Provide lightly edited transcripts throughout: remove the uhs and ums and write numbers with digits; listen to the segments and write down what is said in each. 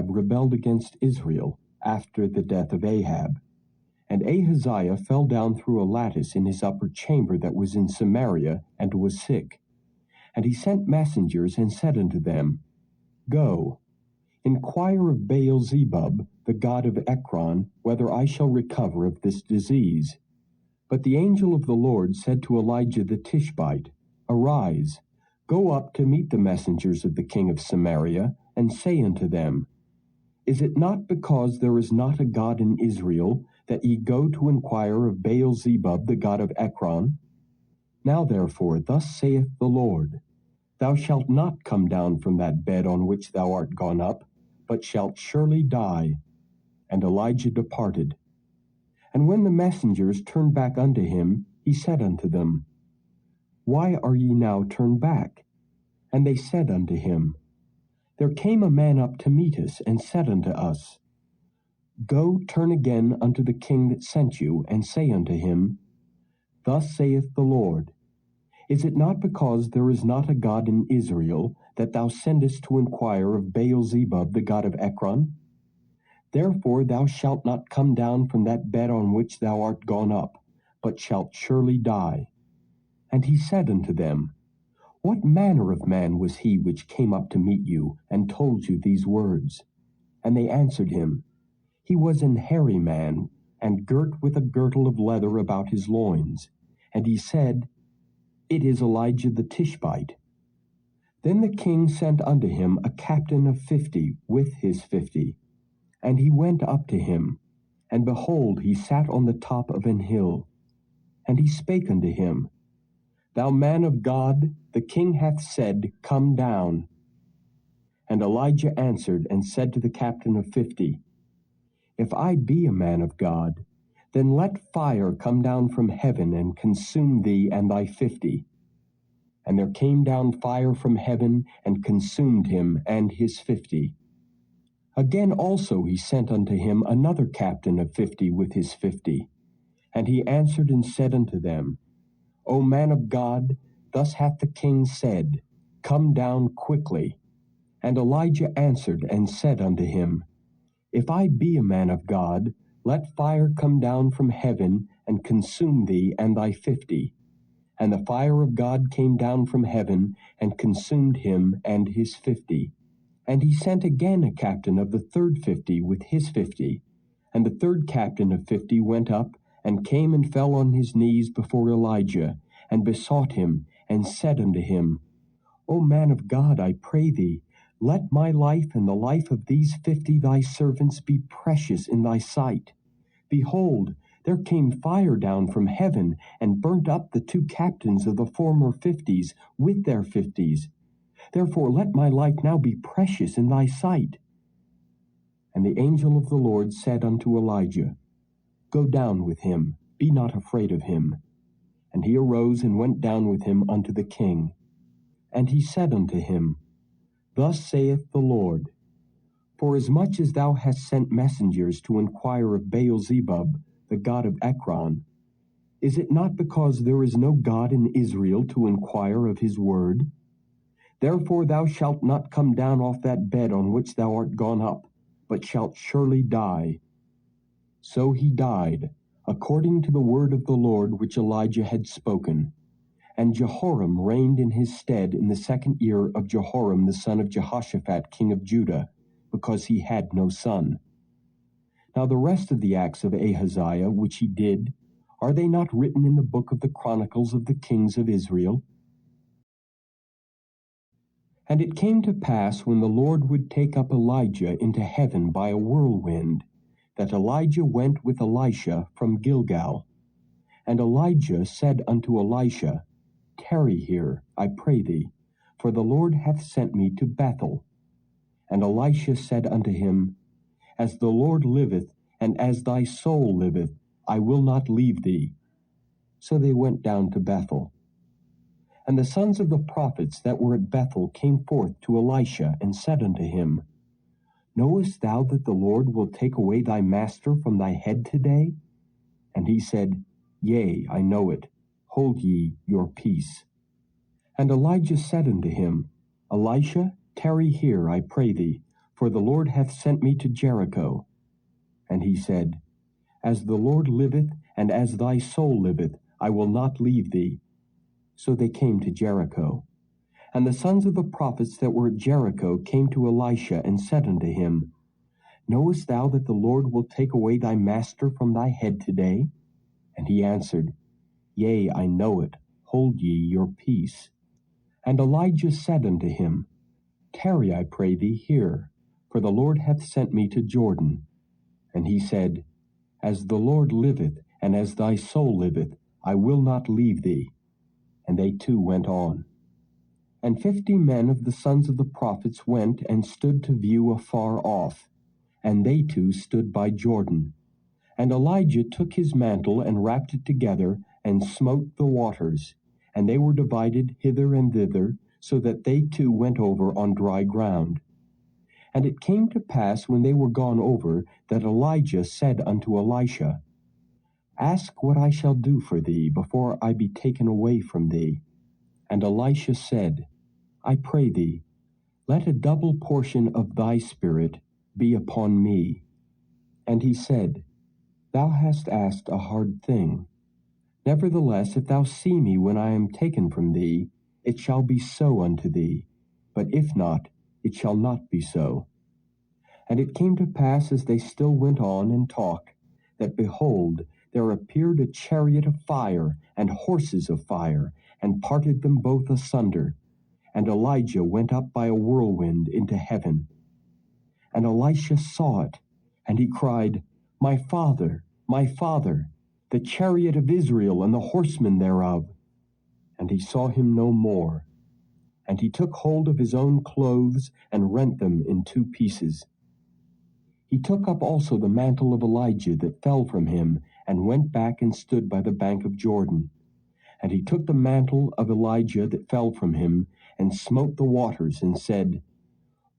Ahab rebelled against Israel after the death of Ahab. And Ahaziah fell down through a lattice in his upper chamber that was in Samaria, and was sick. And he sent messengers, and said unto them, Go, inquire of Baal-zebub, the god of Ekron, whether I shall recover of this disease. But the angel of the Lord said to Elijah the Tishbite, Arise, go up to meet the messengers of the king of Samaria, and say unto them, Is it not because there is not a God in Israel, that ye go to inquire of Baal-zebub, the god of Ekron? Now therefore, thus saith the Lord, Thou shalt not come down from that bed on which thou art gone up, but shalt surely die. And Elijah departed. And when the messengers turned back unto him, he said unto them, Why are ye now turned back? And they said unto him, There came a man up to meet us, and said unto us, Go, turn again unto the king that sent you, and say unto him, Thus saith the Lord, Is it not because there is not a God in Israel, that thou sendest to inquire of Baal-zebub, the god of Ekron? Therefore thou shalt not come down from that bed on which thou art gone up, but shalt surely die. And he said unto them, What manner of man was he which came up to meet you, and told you these words? And they answered him, He was an hairy man, and girt with a girdle of leather about his loins. And he said, It is Elijah the Tishbite. Then the king sent unto him a captain of 50 with his 50. And he went up to him, and behold, he sat on the top of an hill. And he spake unto him, Thou man of God, the king hath said, Come down. And Elijah answered and said to the captain of 50, If I be a man of God, then let fire come down from heaven and consume thee and thy 50. And there came down fire from heaven and consumed him and his 50. Again also he sent unto him another captain of 50 with his 50. And he answered and said unto them, O man of God, thus hath the king said, Come down quickly. And Elijah answered and said unto him, If I be a man of God, let fire come down from heaven and consume thee and thy 50. And the fire of God came down from heaven and consumed him and his 50. And he sent again a captain of the third 50 with his 50. And the third captain of 50 went up, and came and fell on his knees before Elijah, and besought him, and said unto him, O man of God, I pray thee, let my life and the life of these 50 thy servants be precious in thy sight. Behold, there came fire down from heaven, and burnt up the 2 captains of the former 50s with their 50s. Therefore let my life now be precious in thy sight. And the angel of the Lord said unto Elijah, Go down with him, be not afraid of him. And he arose and went down with him unto the king. And he said unto him, Thus saith the Lord, Forasmuch as thou hast sent messengers to inquire of Baal-zebub, the god of Ekron, is it not because there is no God in Israel to inquire of his word? Therefore thou shalt not come down off that bed on which thou art gone up, but shalt surely die. So he died, according to the word of the Lord which Elijah had spoken. And Jehoram reigned in his stead in the 2nd year of Jehoram the son of Jehoshaphat king of Judah, because he had no son. Now the rest of the acts of Ahaziah which he did, are they not written in the book of the Chronicles of the kings of Israel? And it came to pass, when the Lord would take up Elijah into heaven by a whirlwind, that Elijah went with Elisha from Gilgal. And Elijah said unto Elisha, Tarry here, I pray thee, for the Lord hath sent me to Bethel. And Elisha said unto him, As the Lord liveth, and as thy soul liveth, I will not leave thee. So they went down to Bethel. And the sons of the prophets that were at Bethel came forth to Elisha, and said unto him, Knowest thou that the Lord will take away thy master from thy head today? And he said, Yea, I know it. Hold ye your peace. And Elijah said unto him, Elisha, tarry here, I pray thee, for the Lord hath sent me to Jericho. And he said, As the Lord liveth, and as thy soul liveth, I will not leave thee. So they came to Jericho. And the sons of the prophets that were at Jericho came to Elisha, and said unto him, Knowest thou that the Lord will take away thy master from thy head today? And he answered, Yea, I know it. Hold ye your peace. And Elijah said unto him, Tarry, I pray thee, here, for the Lord hath sent me to Jordan. And he said, As the Lord liveth, and as thy soul liveth, I will not leave thee. And they two went on. And 50 men of the sons of the prophets went and stood to view afar off, and they two stood by Jordan. And Elijah took his mantle and wrapped it together, and smote the waters, and they were divided hither and thither, so that they two went over on dry ground. And it came to pass, when they were gone over, that Elijah said unto Elisha, Ask what I shall do for thee before I be taken away from thee. And Elisha said, I pray thee, let a double portion of thy spirit be upon me. And he said, Thou hast asked a hard thing. Nevertheless, if thou see me when I am taken from thee, it shall be so unto thee. But if not, it shall not be so. And it came to pass, as they still went on and talked, that behold, there appeared a chariot of fire and horses of fire, and parted them both asunder. And Elijah went up by a whirlwind into heaven. And Elisha saw it, and he cried, My father, the chariot of Israel and the horsemen thereof. And he saw him no more. And he took hold of his own clothes, and rent them in 2 pieces. He took up also the mantle of Elijah that fell from him, and went back and stood by the bank of Jordan. And he took the mantle of Elijah that fell from him, and smote the waters, and said,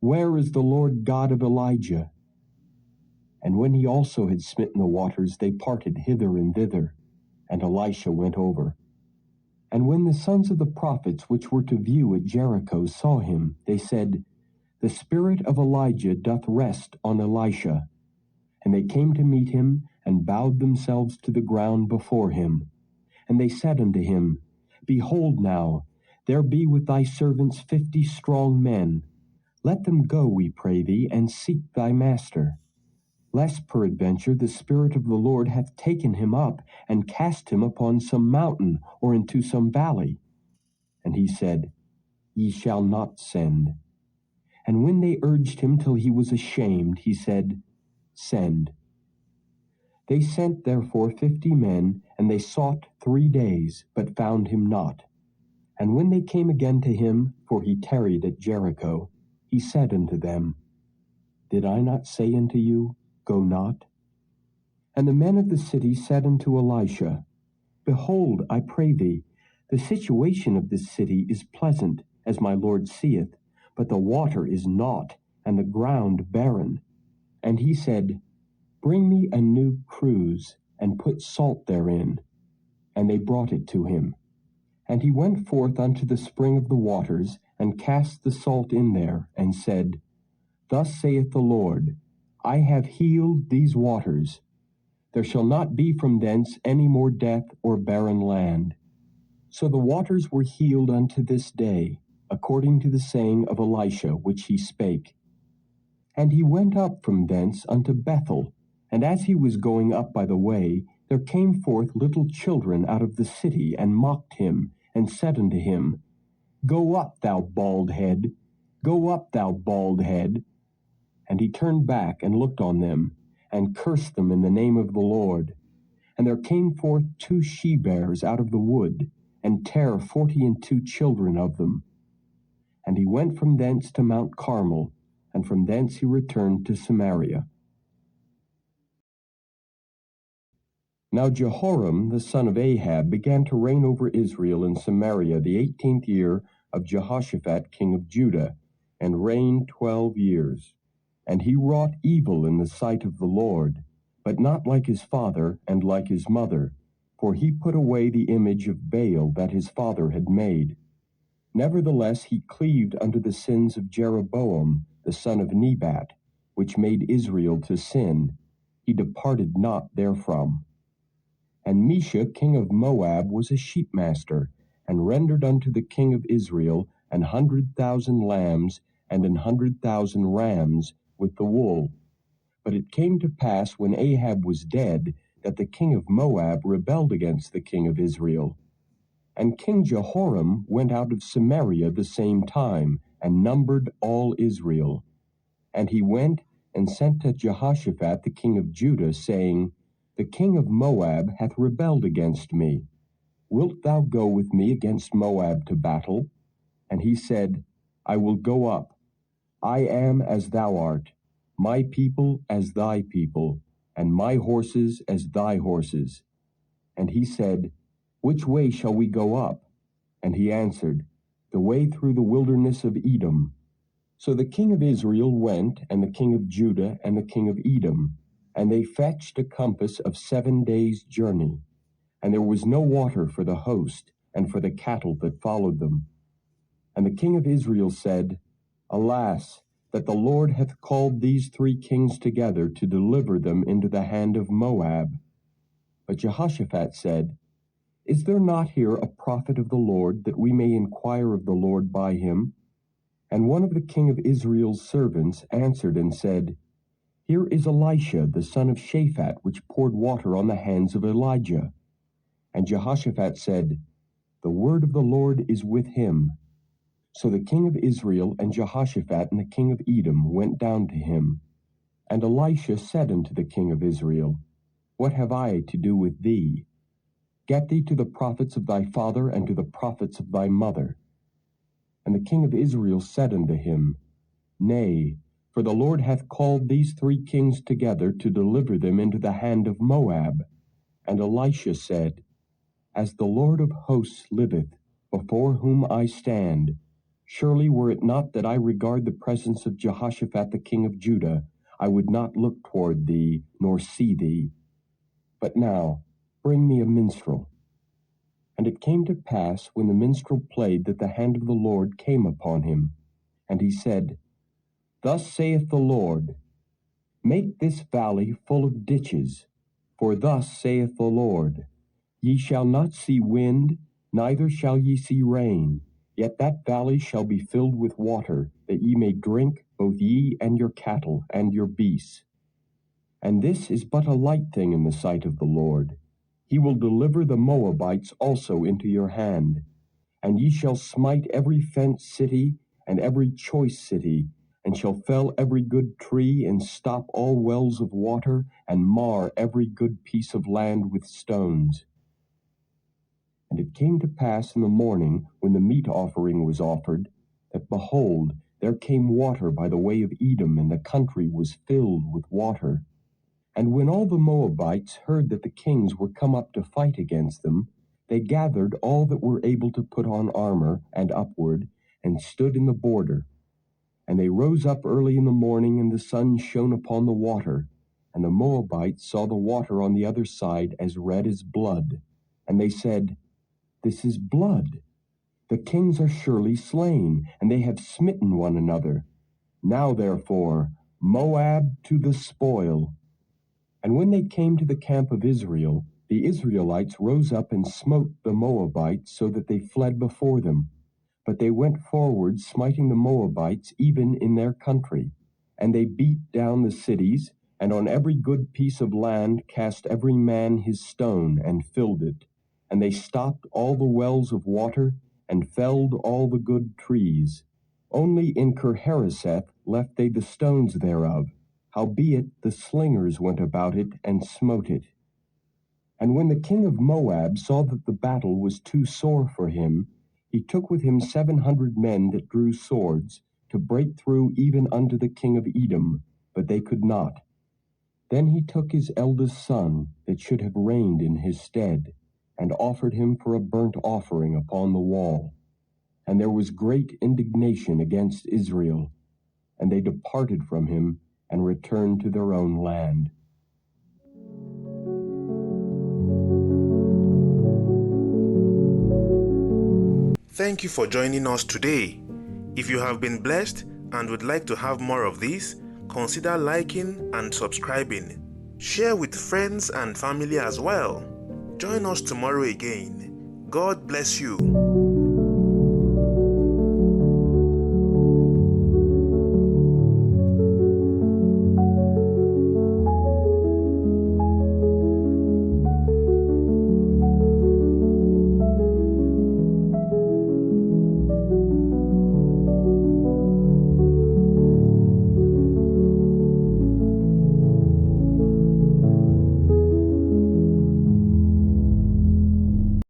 Where is the Lord God of Elijah? And when he also had smitten the waters, they parted hither and thither, and Elisha went over. And when the sons of the prophets which were to view at Jericho saw him, they said, The spirit of Elijah doth rest on Elisha. And they came to meet him, and bowed themselves to the ground before him. And they said unto him, Behold now, there be with thy servants 50 strong men. Let them go, we pray thee, and seek thy master. Lest peradventure the Spirit of the Lord hath taken him up, and cast him upon some mountain, or into some valley. And he said, Ye shall not send. And when they urged him till he was ashamed, he said, Send. They sent therefore 50 men, and they sought 3 days, but found him not. And when they came again to him, for he tarried at Jericho, he said unto them, Did I not say unto you, Go not? And the men of the city said unto Elisha, Behold, I pray thee, the situation of this city is pleasant, as my Lord seeth, but the water is naught, and the ground barren. And he said, Bring me a new cruse, and put salt therein. And they brought it to him. And he went forth unto the spring of the waters, and cast the salt in there, and said, Thus saith the Lord, I have healed these waters. There shall not be from thence any more death or barren land. So the waters were healed unto this day, according to the saying of Elisha which he spake. And he went up from thence unto Bethel, and as he was going up by the way, there came forth little children out of the city, and mocked him, and said unto him, Go up, thou bald head, go up, thou bald head. And he turned back and looked on them, and cursed them in the name of the Lord. And there came forth 2 she-bears out of the wood, and tare 42 children of them. And he went from thence to Mount Carmel, and from thence he returned to Samaria. Now Jehoram the son of Ahab began to reign over Israel in Samaria the 18th year of Jehoshaphat king of Judah, and reigned 12 years. And he wrought evil in the sight of the Lord, but not like his father and like his mother, for he put away the image of Baal that his father had made. Nevertheless he cleaved unto the sins of Jeroboam, the son of Nebat, which made Israel to sin. He departed not therefrom. And Mesha king of Moab was a sheepmaster, and rendered unto the king of Israel 100,000 lambs and 100,000 rams with the wool. But it came to pass, when Ahab was dead, that the king of Moab rebelled against the king of Israel. And King Jehoram went out of Samaria the same time, and numbered all Israel. And he went and sent to Jehoshaphat the king of Judah, saying, The king of Moab hath rebelled against me. Wilt thou go with me against Moab to battle? And he said, I will go up. I am as thou art, my people as thy people, and my horses as thy horses. And he said, Which way shall we go up? And he answered, The way through the wilderness of Edom. So the king of Israel went, and the king of Judah, and the king of Edom, and they fetched a compass of 7 days' journey. And there was no water for the host, and for the cattle that followed them. And the king of Israel said, Alas, that the Lord hath called these 3 kings together to deliver them into the hand of Moab. But Jehoshaphat said, Is there not here a prophet of the Lord, that we may inquire of the Lord by him? And one of the king of Israel's servants answered and said, Here is Elisha the son of Shaphat, which poured water on the hands of Elijah. And Jehoshaphat said, The word of the Lord is with him. So the king of Israel and Jehoshaphat and the king of Edom went down to him. And Elisha said unto the king of Israel, What have I to do with thee? Get thee to the prophets of thy father and to the prophets of thy mother. And the king of Israel said unto him, Nay, for the Lord hath called these 3 kings together to deliver them into the hand of Moab. And Elisha said, As the Lord of hosts liveth, before whom I stand, surely were it not that I regard the presence of Jehoshaphat the king of Judah, I would not look toward thee, nor see thee. But now, bring me a minstrel. And it came to pass, when the minstrel played, that the hand of the Lord came upon him. And he said, Thus saith the Lord, Make this valley full of ditches. For thus saith the Lord, Ye shall not see wind, neither shall ye see rain, yet that valley shall be filled with water, that ye may drink, both ye and your cattle and your beasts. And this is but a light thing in the sight of the Lord. He will deliver the Moabites also into your hand. And ye shall smite every fenced city and every choice city, and shall fell every good tree, and stop all wells of water, and mar every good piece of land with stones. And it came to pass in the morning, when the meat offering was offered, that behold, there came water by the way of Edom, and the country was filled with water. And when all the Moabites heard that the kings were come up to fight against them, they gathered all that were able to put on armor, and upward, and stood in the border. And they rose up early in the morning, and the sun shone upon the water. And the Moabites saw the water on the other side as red as blood. And they said, This is blood. The kings are surely slain, and they have smitten one another. Now therefore, Moab to the spoil. And when they came to the camp of Israel, the Israelites rose up and smote the Moabites, so that they fled before them. But they went forward, smiting the Moabites even in their country. And they beat down the cities, and on every good piece of land cast every man his stone, and filled it. And they stopped all the wells of water, and felled all the good trees. Only in Kirhareseth left they the stones thereof. Howbeit the slingers went about it, and smote it. And when the king of Moab saw that the battle was too sore for him, he took with him 700 men that drew swords, to break through even unto the king of Edom, but they could not. Then he took his eldest son, that should have reigned in his stead, and offered him for a burnt offering upon the wall. And there was great indignation against Israel, and they departed from him, and returned to their own land. Thank you for joining us today. If you have been blessed, and would like to have more of this, consider liking and subscribing. Share with friends and family as well. Join us tomorrow again. God bless you.